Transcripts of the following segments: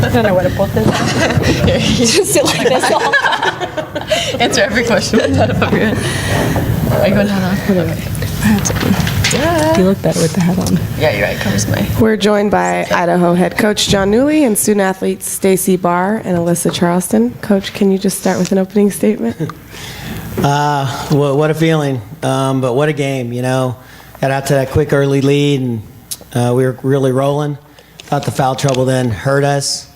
I don't know what to put this. Just sit like this all. Answer every question with that above your head. Are you going down? You look better with the hat on. Yeah, you're right. Covers my. We're joined by Idaho head coach John Newley and student athletes Stacy Barr and Alyssa Charleston. Coach, can you just start with an opening statement? Well, what a feeling, but what a game, you know. Got out to that quick early lead, and we were really rolling. Thought the foul trouble then hurt us,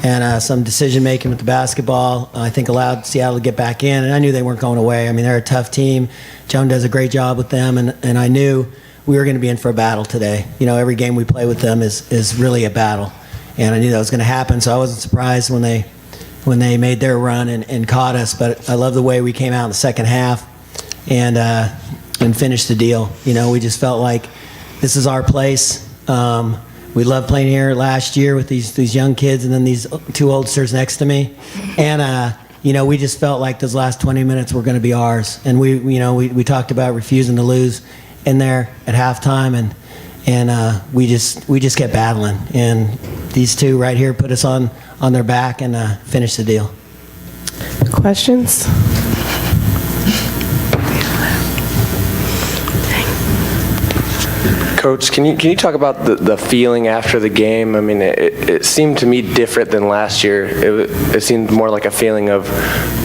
and some decision-making with the basketball, I think, allowed Seattle to get back in, and I knew they weren't going away. I mean, they're a tough team. Joan does a great job with them, and I knew we were going to be in for a battle today. You know, every game we play with them is really a battle, and I knew that was going to happen, so I wasn't surprised when they made their run and caught us. But I love the way we came out in the second half and finished the deal. You know, we just felt like this is our place. We loved playing here last year with these young kids and then these two oldsters next to me. And, you know, we just felt like those last 20 minutes were going to be ours. And we talked about refusing to lose in there at halftime, and we just kept battling. And these two right here put us on their back and finished the deal. Questions? Coach, can you talk about the feeling after the game? I mean, it seemed to me different than last year. It seemed more like a feeling of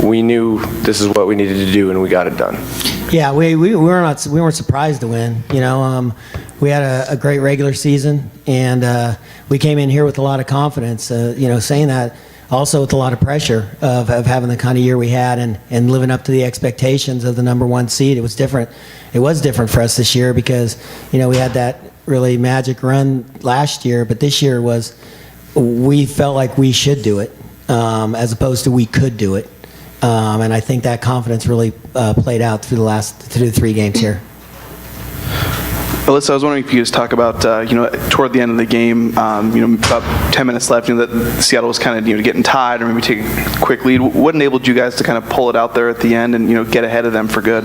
we knew this is what we needed to do and we got it done. Yeah, we weren't surprised to win. You know, we had a great regular season, and we came in here with a lot of confidence. You know, saying that also with a lot of pressure of having the kind of year we had and living up to the expectations of the number one seed. It was different. It was different for us this year because, you know, we had that really magic run last year, but this year we felt like we should do it as opposed to we could do it. And I think that confidence really played out through the 3 games here. Alyssa, I was wondering if you could just talk about, toward the end of the game, about 10 minutes left, that Seattle was kind of, getting tied or maybe take a quick lead. What enabled you guys to kind of pull it out there at the end and, get ahead of them for good?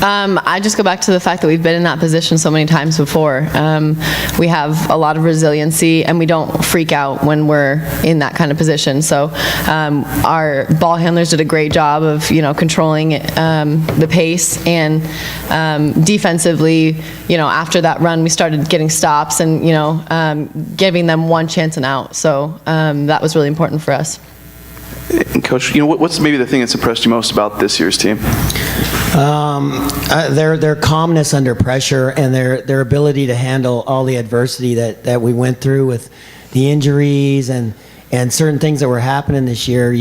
I just go back to the fact that we've been in that position so many times before. We have a lot of resiliency, and we don't freak out when we're in that kind of position. So our ball handlers did a great job of, controlling the pace, and defensively, after that run, we started getting stops and, giving them one chance and out. So that was really important for us. And Coach, what's maybe the thing that's impressed you most about this year's team? Their calmness under pressure and their ability to handle all the adversity that we went through with the injuries and certain things that were happening this year.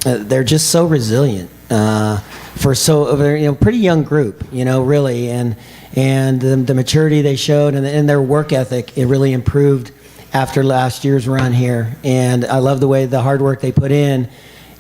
They're just so resilient they're pretty young group. Really, and the maturity they showed and their work ethic, it really improved after last year's run here. And I love the hard work they put in.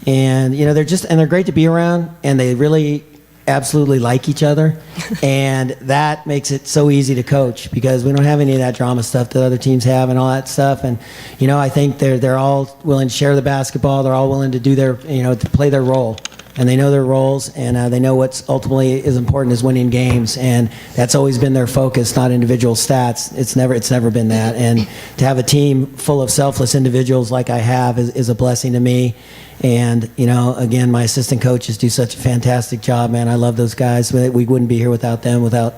And they're great to be around, and they really absolutely like each other, and that makes it so easy to coach because we don't have any of that drama stuff that other teams have and all that stuff. And I think they're all willing to share the basketball. They're all willing to do their to play their role, and they know their roles, and they know what's ultimately is important is winning games, and that's always been their focus, not individual stats. It's never been that. And to have a team full of selfless individuals like I have is a blessing to me. And again, my assistant coaches do such a fantastic job, man. I love those guys. We wouldn't be here without them, without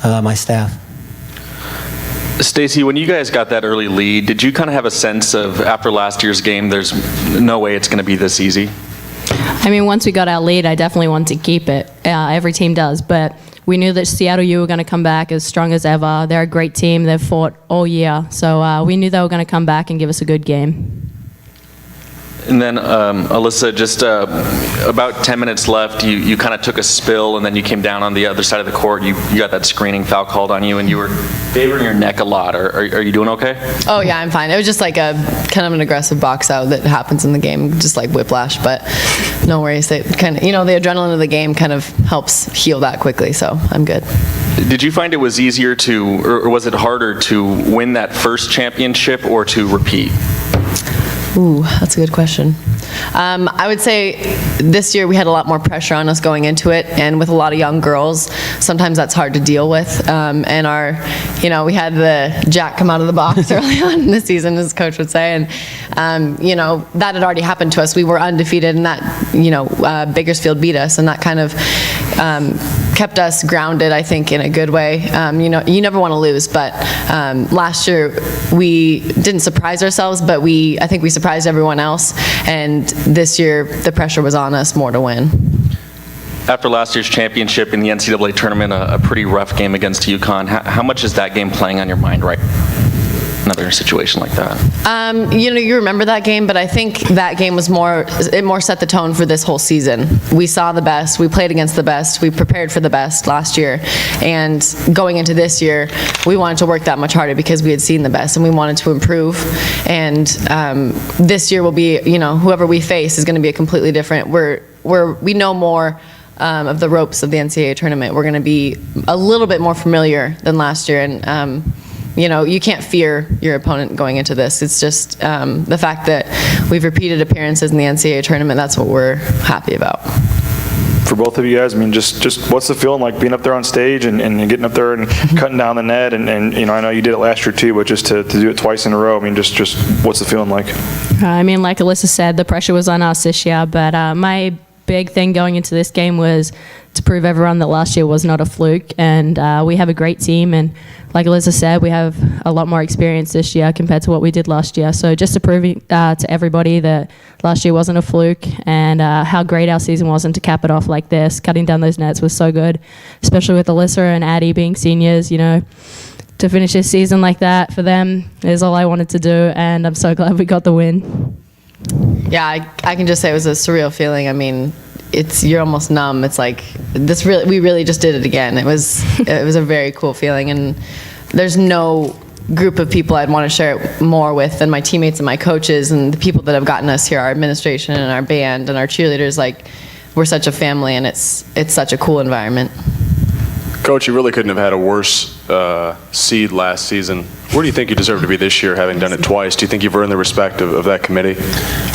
my staff. Stacy, when you guys got that early lead, did you kind of have a sense of, after last year's game, there's no way it's going to be this easy? I mean, once we got our lead, I definitely wanted to keep it. Every team does, but we knew that Seattle U were going to come back as strong as ever. They're a great team. They've fought all year, so we knew they were going to come back and give us a good game. And then, Alyssa, just about 10 minutes left, you kind of took a spill, and then you came down on the other side of the court. You got that screening foul called on you, and you were favoring your neck a lot. Are you doing okay? Oh, yeah, I'm fine. It was just like a kind of an aggressive box out that happens in the game, just like whiplash, but no worries. It kind of, the adrenaline of the game kind of helps heal that quickly, so I'm good. Did you find it was easier or was it harder to win that first championship or to repeat? Ooh, that's a good question. I would say this year we had a lot more pressure on us going into it, and with a lot of young girls, sometimes that's hard to deal with. And we had the Jack come out of the box early on in the season, as coach would say, and that had already happened to us. We were undefeated, and that Bakersfield beat us, and that kind of kept us grounded, I think, in a good way. You never want to lose, but last year we didn't surprise ourselves, but I think we surprised everyone else, and this year the pressure was on us more to win. After last year's championship in the NCAA tournament, a pretty rough game against UConn, how much is that game playing on your mind right now? Another situation like that? You remember that game, but I think that game was more set the tone for this whole season. We saw the best, we played against the best, we prepared for the best last year, and going into this year, we wanted to work that much harder because we had seen the best and we wanted to improve. And this year will be, whoever we face is going to be a completely different. We know more of the ropes of the NCAA tournament. We're going to be a little bit more familiar than last year, and you can't fear your opponent going into this. It's just the fact that we've repeated appearances in the NCAA tournament. That's what we're happy about. For both of you guys, just what's the feeling like being up there on stage and getting up there and cutting down the net? And I know you did it last year too, but just to do it twice in a row, just what's the feeling like? Like Alyssa said, the pressure was on us this year, but my big thing going into this game was to prove everyone that last year was not a fluke, and we have a great team, and like Alyssa said, we have a lot more experience this year compared to what we did last year. So just to prove to everybody that last year wasn't a fluke, and how great our season was, and to cap it off like this, cutting down those nets was so good, especially with Alyssa and Addie being seniors, to finish this season like that for them is all I wanted to do, and I'm so glad we got the win. Yeah, I can just say it was a surreal feeling. You're almost numb. It's like we really just did it again. It was a very cool feeling, and there's no group of people I'd want to share it more with than my teammates and my coaches and the people that have gotten us here, our administration and our band and our cheerleaders. Like, we're such a family, and it's such a cool environment. Coach, you really couldn't have had a worse seed last season. Where do you think you deserve to be this year, having done it twice? Do you think you've earned the respect of that committee?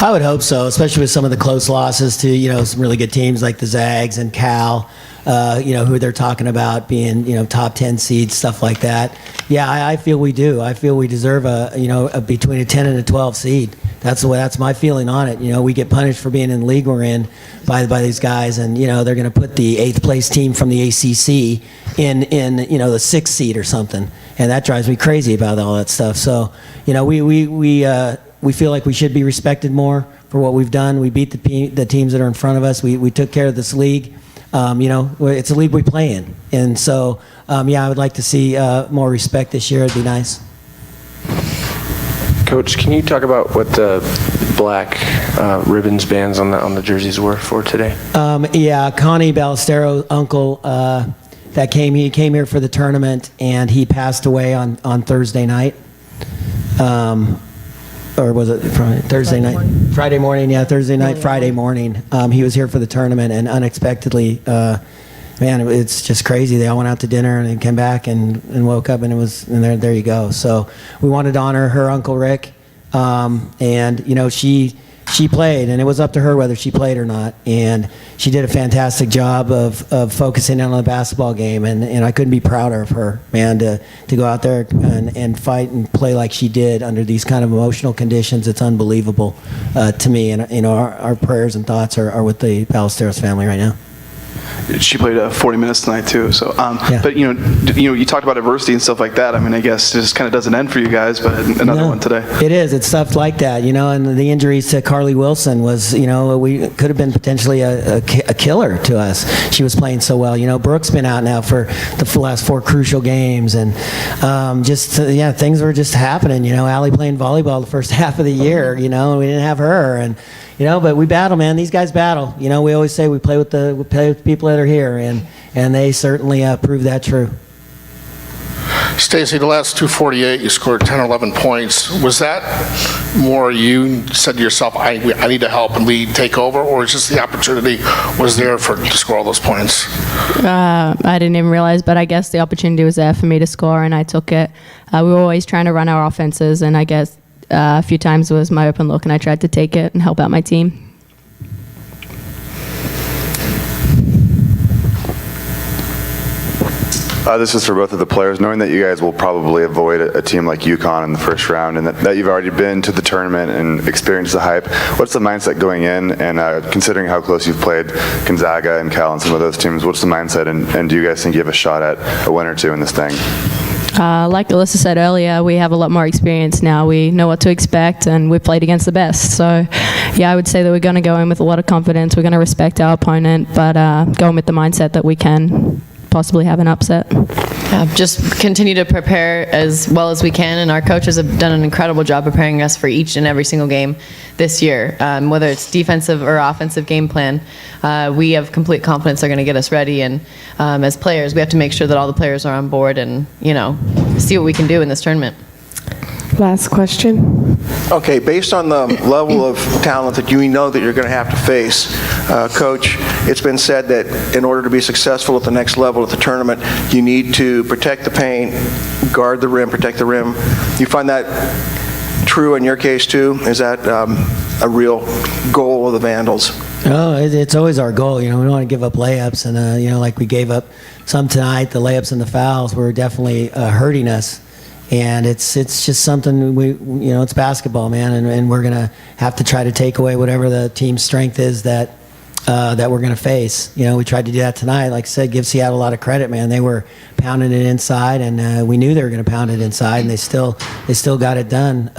I would hope so, especially with some of the close losses to some really good teams like the Zags and Cal, who they're talking about being top 10 seeds, stuff like that. Yeah, I feel we do. I feel we deserve a between a 10 and a 12 seed. That's my feeling on it. We get punished for being in the league we're in by these guys, and they're going to put the 8th place team from the ACC in the 6th seed or something, and that drives me crazy about all that stuff. So we feel like we should be respected more for what we've done. We beat the teams that are in front of us. We took care of this league. It's a league we play in, and so I would like to see more respect this year. It'd be nice. Coach, can you talk about what the black ribbons bands on the jerseys were for today? Connie Ballestero's uncle he came here for the tournament, and he passed away on Thursday night. Or was it Thursday night? Friday morning, yeah, Thursday night, Friday morning. He was here for the tournament, and unexpectedly, it's just crazy. They all went out to dinner and came back and woke up, and there you go. So we wanted to honor her Uncle Rick, and she played, and it was up to her whether she played or not, and she did a fantastic job of focusing in on the basketball game, and I couldn't be prouder of her, man, to go out there and fight and play like she did under these kind of emotional conditions. It's unbelievable to me, and our prayers and thoughts are with the Ballesteros family right now. She played 40 minutes tonight too. So, Yeah. but you talked about adversity and stuff like that. I guess it just kind of doesn't end for you guys, but another one today. It is. It's stuff like that, and the injuries to Carly Wilson was, we could have been potentially a killer to us. She was playing so well. Brooke's been out now for the last 4 crucial games, and things were just happening. Allie playing volleyball the first half of the year. We didn't have her, and. But we battle, man. These guys battle. We always say we play with people that are here, and they certainly prove that true. Stacey, the last 248, you scored 10 or 11 points. Was that more you said to yourself, I need to help and lead, take over, or is just the opportunity was there to score all those points? I didn't even realize, but I guess the opportunity was there for me to score, and I took it. We were always trying to run our offenses, and I guess a few times it was my open look, and I tried to take it and help out my team. This is for both of the players. Knowing that you guys will probably avoid a team like UConn in the first round, and that you've already been to the tournament and experienced the hype, what's the mindset going in? And considering how close you've played Gonzaga and Cal and some of those teams, what's the mindset? And do you guys think you have a shot at a win or two in this thing? Like Alyssa said earlier, we have a lot more experience now. We know what to expect, and we've played against the best. So, yeah, I would say that we're going to go in with a lot of confidence. We're going to respect our opponent, but go in with the mindset that we can possibly have an upset. Yeah, just continue to prepare as well as we can, and our coaches have done an incredible job preparing us for each and every single game this year. Whether it's defensive or offensive game plan, we have complete confidence they're going to get us ready, and as players, we have to make sure that all the players are on board and, see what we can do in this tournament. Last question. Okay, based on the level of talent that you know that you're going to have to face, Coach, it's been said that in order to be successful at the next level at the tournament, you need to protect the paint, guard the rim, protect the rim. You find that true in your case too? Is that a real goal of the Vandals? Oh, it's always our goal. We don't want to give up layups, and like we gave up some tonight. The layups and the fouls were definitely hurting us. And it's just something it's basketball, man, and we're gonna have to try to take away whatever the team's strength is that we're gonna face. We tried to do that tonight. Like I said, give Seattle a lot of credit, man. They were pounding it inside, and we knew they were gonna pound it inside, and they still got it done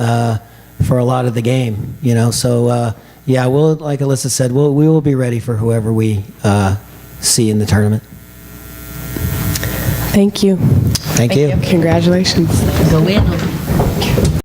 for a lot of the game. So yeah, we'll, like Alyssa said, we will be ready for whoever we see in the tournament. Thank you. Thank you. Congratulations. Go in.